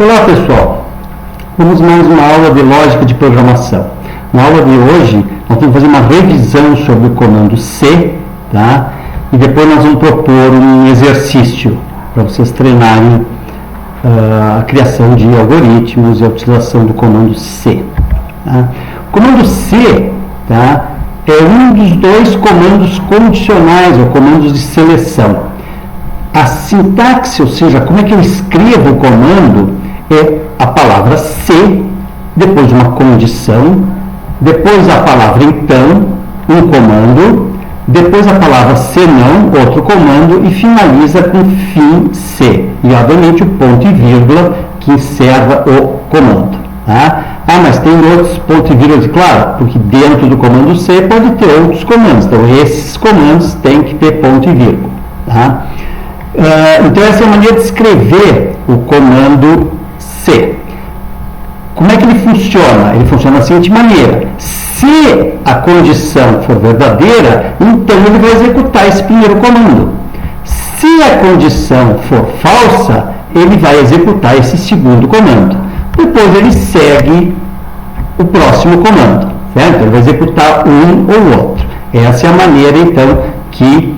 Olá pessoal, vamos mais uma aula de lógica de programação. Na aula de hoje nós vamos fazer uma revisão sobre o comando C, tá? E depois nós vamos propor um exercício para vocês treinarem a criação de algoritmos e a utilização do comando C. Tá? O comando C, tá, é um dos dois comandos condicionais ou comandos de seleção. A sintaxe, ou seja, como é que eu escrevo o comando, é a palavra C, depois uma condição, depois a palavra então, um comando, depois a palavra senão, outro comando, e finaliza com fim C. E, obviamente, o ponto e vírgula que encerra o comando. Tá? Ah, mas tem outros pontos e vírgulas, claro, porque dentro do comando C pode ter outros comandos. Então, esses comandos têm que ter ponto e vírgula. Tá? Então, essa é a maneira de escrever o comando C. Como é que ele funciona? Ele funciona da seguinte maneira. Se a condição for verdadeira, então ele vai executar esse primeiro comando. Se a condição for falsa, ele vai executar esse segundo comando. Depois ele segue o próximo comando, certo? Ele vai executar um ou outro. Essa é a maneira, então, que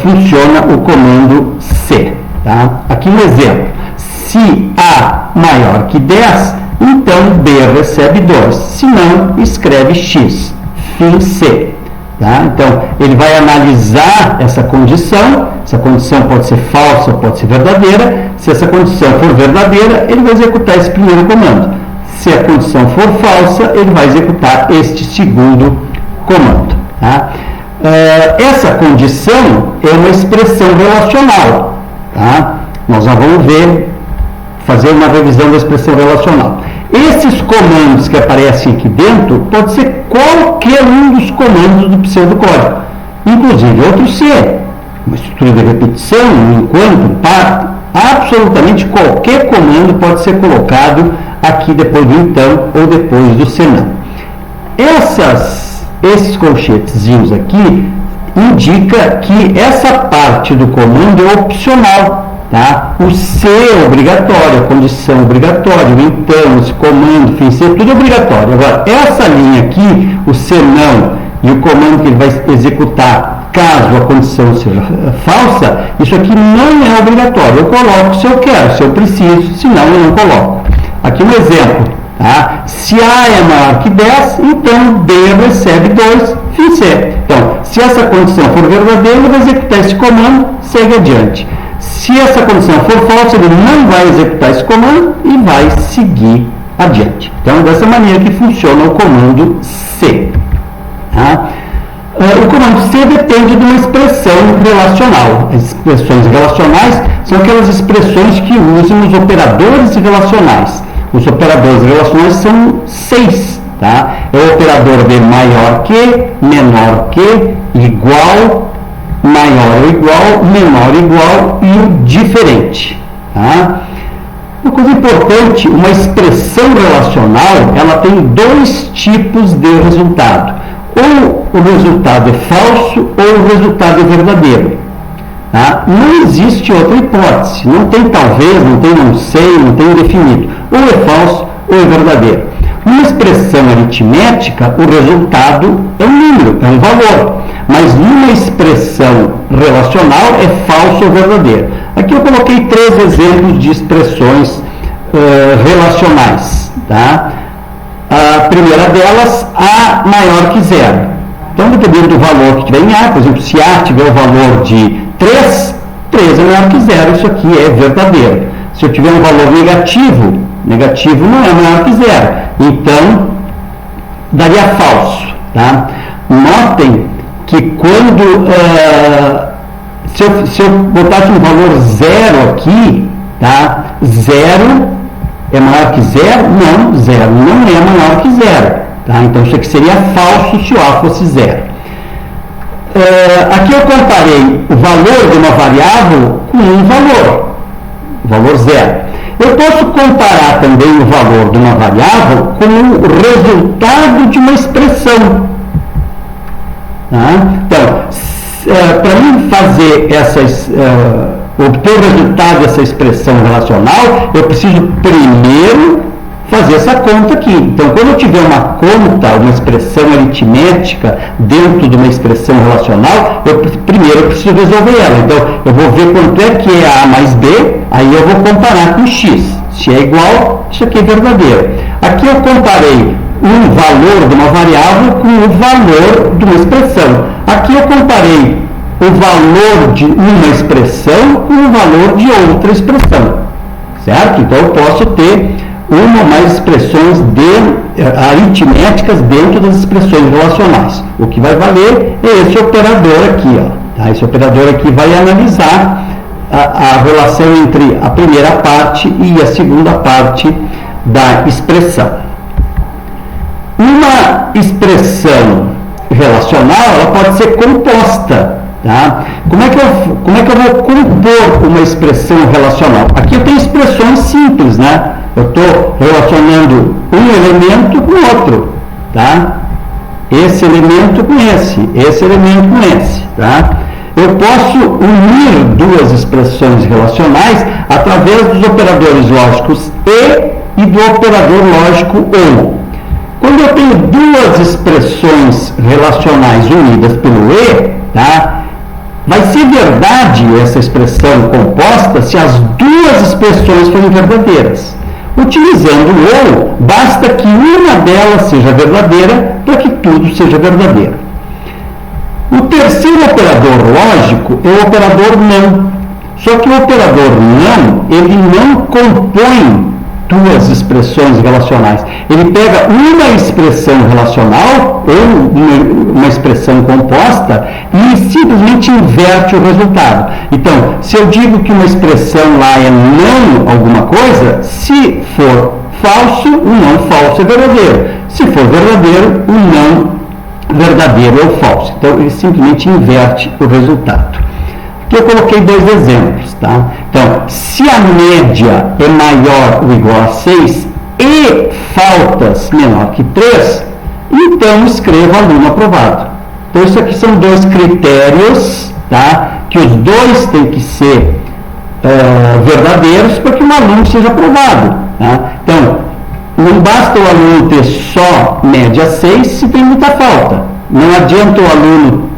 funciona o comando C. Tá? Aqui um exemplo. Se A maior que 10, então B recebe 2. Se não, escreve X. Fim C. Tá? Então, ele vai analisar essa condição. Essa condição pode ser falsa ou pode ser verdadeira. Se essa condição for verdadeira, ele vai executar esse primeiro comando. Se a condição for falsa, ele vai executar este segundo comando. Tá? Essa condição é uma expressão relacional. Tá? Nós já vamos fazer uma revisão da expressão relacional. Esses comandos que aparecem aqui dentro pode ser qualquer um dos comandos do pseudocódigo, inclusive outro C, uma estrutura de repetição, um enquanto, par, absolutamente qualquer comando pode ser colocado aqui depois do então ou depois do senão. Esses colchetezinhos aqui indica que essa parte do comando é opcional. Tá? O C é obrigatório, a condição obrigatória, o então, esse comando, fim C, tudo obrigatório. Agora, essa linha aqui, o senão e o comando que ele vai executar caso a condição seja falsa, isso aqui não é obrigatório. Eu coloco se eu quero, se eu preciso, senão eu não coloco. Aqui um exemplo. Tá? Se A é maior que 10, então B recebe 2, fim C. Então, se essa condição for verdadeira, ele vai executar esse comando, segue adiante. Se essa condição for falsa, ele não vai executar esse comando e vai seguir adiante. Então, dessa maneira que funciona o comando C. Tá? O comando C depende de uma expressão relacional. As expressões relacionais são aquelas expressões que usam os operadores relacionais. Os operadores relacionais são 6. Tá? É o operador de maior que, menor que, igual, maior ou igual, menor ou igual e o diferente. Tá? Uma coisa importante, uma expressão relacional, ela tem dois tipos de resultado. Ou o resultado é falso ou o resultado é verdadeiro. Tá? Não existe outra hipótese. Não tem talvez, não tem não sei, não tem definido. Ou é falso ou é verdadeiro. Numa expressão aritmética, o resultado é um número, é um valor. Mas numa expressão relacional é falso ou verdadeiro. Aqui eu coloquei 3 exemplos de expressões relacionais. Tá? A primeira delas, A maior que 0. Então, dependendo do valor que tiver em A, por exemplo, se A tiver o valor de 3, 3 é maior que 0, isso aqui é verdadeiro. Se eu tiver um valor negativo, negativo não é maior que 0. Então, daria falso. Tá? Notem que quando, se eu botasse um valor 0 aqui, tá? 0 é maior que 0? Não, 0 não é maior que 0. Tá? Então, isso aqui seria falso se o A fosse 0. Aqui eu comparei o valor de uma variável com um valor, o valor 0. Eu posso comparar também o valor de uma variável com o resultado de uma expressão. Tá? Então, para mim fazer obter o resultado dessa expressão relacional, eu preciso primeiro fazer essa conta aqui. Então, quando eu tiver uma conta, uma expressão aritmética dentro de uma expressão relacional, primeiro eu preciso resolver ela. Então, eu vou ver quanto é que é A mais B, aí eu vou comparar com X. Se é igual, isso aqui é verdadeiro. Aqui eu comparei um valor de uma variável com o valor de uma expressão. Aqui eu comparei o valor de uma expressão com o valor de outra expressão. Certo? Então, eu posso ter uma ou mais expressões aritméticas dentro das expressões relacionais. O que vai valer é esse operador aqui. Ó, tá? Esse operador aqui vai analisar a relação entre a primeira parte e a segunda parte da expressão. Uma expressão relacional, ela pode ser composta. Tá? Como é que eu vou compor uma expressão relacional? Aqui eu tenho expressões simples, né? Eu estou relacionando um elemento com outro, tá? Esse elemento com esse elemento com esse, tá? Eu posso unir duas expressões relacionais através dos operadores lógicos e do operador lógico ou. Quando eu tenho duas expressões relacionais unidas pelo e, tá? Vai ser verdade essa expressão composta se as duas expressões forem verdadeiras. Utilizando o ou, basta que uma delas seja verdadeira para que tudo seja verdadeiro. O terceiro operador lógico é o operador não. Só que o operador não, ele não compõe duas expressões relacionais. Ele pega uma expressão relacional ou uma expressão composta e simplesmente inverte o resultado. Então, se eu digo que uma expressão lá é não alguma coisa, se for falso, o não falso é verdadeiro. Se for verdadeiro, o não verdadeiro é o falso. Então, ele simplesmente inverte o resultado. Aqui eu coloquei dois exemplos, tá? Então, se a média é maior ou igual a 6 e faltas menor que 3, então escreva aluno aprovado. Então, isso aqui são dois critérios, tá? Que os dois têm que ser verdadeiros para que um aluno seja aprovado, tá? Então, não basta o aluno ter só média 6 se tem muita falta. Não adianta o aluno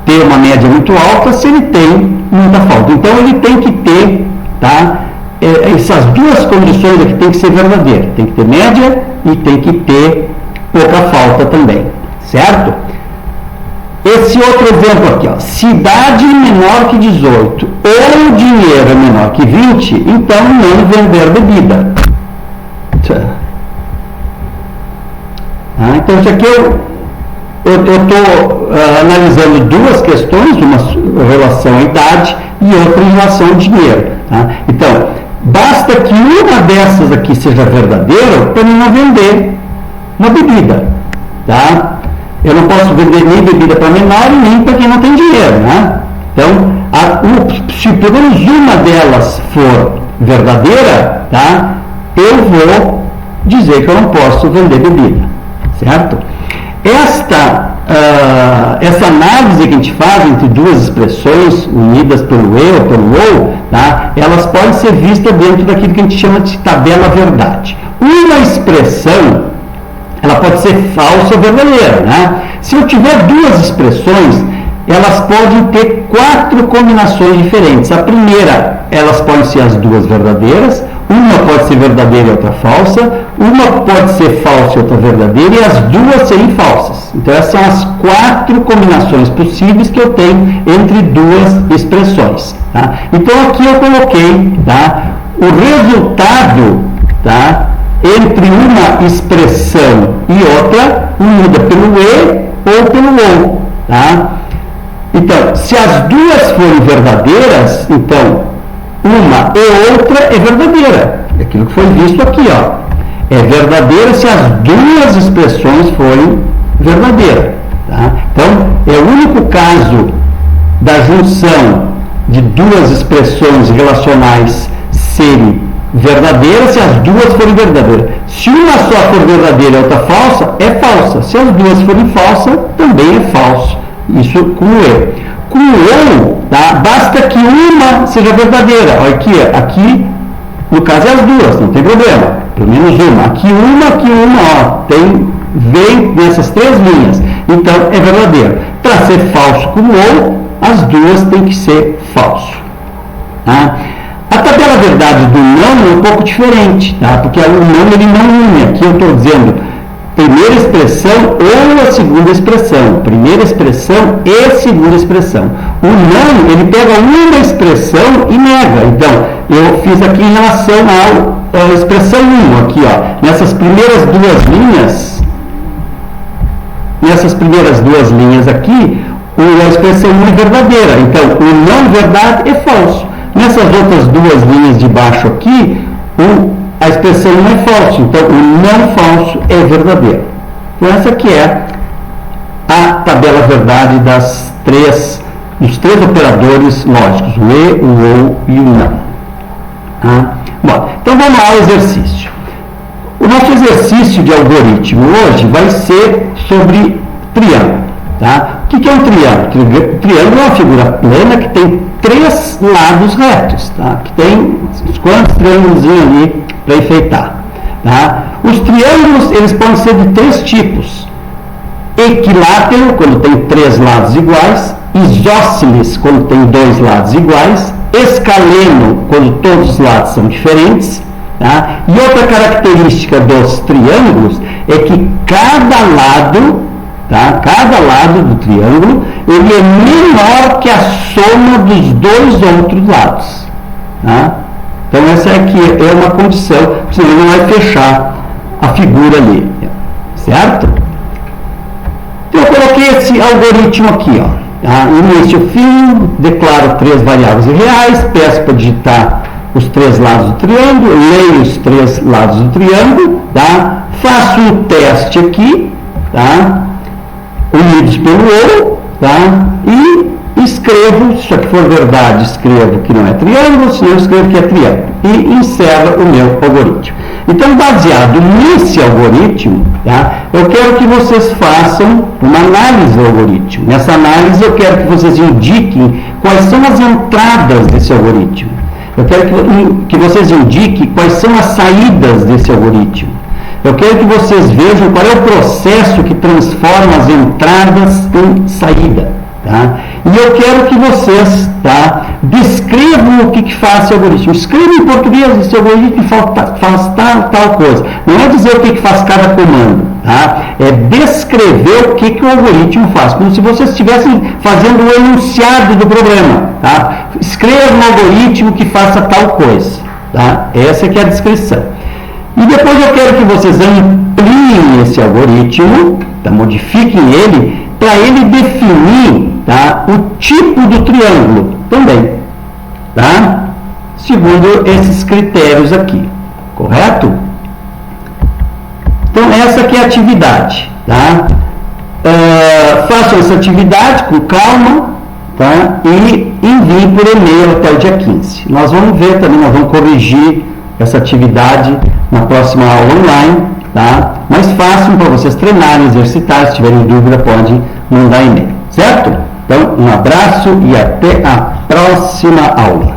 ter uma média muito alta se ele tem muita falta. Então, ele tem que ter, tá? Essas duas condições aqui tem que ser verdadeiras. Tem que ter média e tem que ter pouca falta também. Certo? Esse outro exemplo aqui, ó, cidade menor que 18 ou dinheiro é menor que 20, então não vender bebida. Então, isso aqui eu estou analisando duas questões, uma relação à idade e outra em relação ao dinheiro. Tá? Então, basta que uma dessas aqui seja verdadeira para mim não vender uma bebida. Tá? Eu não posso vender nem bebida para menor e nem para quem não tem dinheiro. Né? Então, se pelo menos uma delas for verdadeira, tá? Eu vou dizer que eu não posso vender bebida. Certo? Essa análise que a gente faz entre duas expressões unidas pelo e ou pelo ou, tá? Elas podem ser vistas dentro daquilo que a gente chama de tabela verdade. Uma expressão, ela pode ser falsa ou verdadeira. Né? Se eu tiver duas expressões, elas podem ter 4 combinações diferentes. A primeira, elas podem ser as duas verdadeiras. Uma pode ser verdadeira e outra falsa, uma pode ser falsa e outra verdadeira, e as duas serem falsas. Então, essas são as 4 combinações possíveis que eu tenho entre duas expressões. Tá? Então, aqui eu coloquei, tá, o resultado, tá, entre uma expressão e outra, unida pelo e ou pelo ou. Tá? Então, se as duas forem verdadeiras, então, uma e outra é verdadeira. É aquilo que foi visto aqui, ó. É verdadeira se as duas expressões forem verdadeiras. Tá? Então, é o único caso da junção de duas expressões relacionais serem verdadeiras se as duas forem verdadeiras. Se uma só for verdadeira e outra falsa, é falsa. Se as duas forem falsas, também é falso. Isso com o e. Com o ou, tá? Basta que uma seja verdadeira. Olha aqui, no caso é as duas, não tem problema, pelo menos uma. Aqui uma, vem nessas 3 linhas, então é verdadeiro. Para ser falso como ou, as duas têm que ser falso. Tá? A tabela verdade do não é um pouco diferente, tá? Porque o não ele não une. Aqui eu estou dizendo primeira expressão ou a segunda expressão. Primeira expressão e segunda expressão. O não, ele pega uma expressão e nega. Então, eu fiz aqui em relação à expressão 1, aqui, ó. Nessas primeiras duas linhas aqui, a expressão 1 é verdadeira. Então, o não verdade é falso. Nessas outras 2 linhas de baixo aqui, a expressão não é falso, então o não falso é verdadeiro. Então essa aqui é a tabela verdade dos 3 operadores lógicos, o e, o ou e o não. Bom, então vamos ao exercício. O nosso exercício de algoritmo hoje vai ser sobre triângulo. Tá? O que é um triângulo? Triângulo é uma figura plana que tem 3 lados retos, tá? Que tem quantos triângulos ali para enfeitar. Tá? Os triângulos eles podem ser de 3 tipos: equilátero, quando tem 3 lados iguais; isósceles, quando tem 2 lados iguais; escaleno, quando todos os lados são diferentes. Tá? E outra característica dos triângulos é que cada lado do triângulo ele é menor que a soma dos 2 outros lados. Tá? Então essa aqui é uma condição, senão não vai fechar a figura ali, certo? Então eu coloquei esse algoritmo aqui, ó, tá? Início, fim, declaro 3 variáveis reais, peço para digitar os 3 lados do triângulo, leio os 3 lados do triângulo, tá? Faço um teste aqui, tá? Unidos pelo ou, tá? E escrevo, se isso aqui for verdade, escrevo que não é triângulo, se não escrevo que é triângulo. E encerro o meu algoritmo. Então, baseado nesse algoritmo, tá? Eu quero que vocês façam uma análise do algoritmo. Nessa análise, eu quero que vocês indiquem quais são as entradas desse algoritmo. Eu quero que vocês indiquem quais são as saídas desse algoritmo. Eu quero que vocês vejam qual é o processo que transforma as entradas em saída. Tá? E eu quero que vocês, tá, descrevam o que faz esse algoritmo. Escreva em português: esse algoritmo faz tal coisa. Não é dizer o que faz cada comando. Tá? É descrever o que o algoritmo faz. Como se vocês estivessem fazendo o enunciado do problema. Tá? Escreva um algoritmo que faça tal coisa. Tá? Essa aqui é a descrição. E depois eu quero que vocês ampliem esse algoritmo, tá? Modifiquem ele, para ele definir, tá, o tipo do triângulo também, tá? Segundo esses critérios aqui, correto? Então essa aqui é a atividade, tá? Façam essa atividade com calma, tá? E enviem por e-mail até o dia 15. Nós vamos ver também, nós vamos corrigir essa atividade na próxima aula online, tá? Mas façam para vocês treinarem, exercitar. Se tiverem dúvida, pode mandar e-mail, certo? Então, um abraço e até a próxima aula.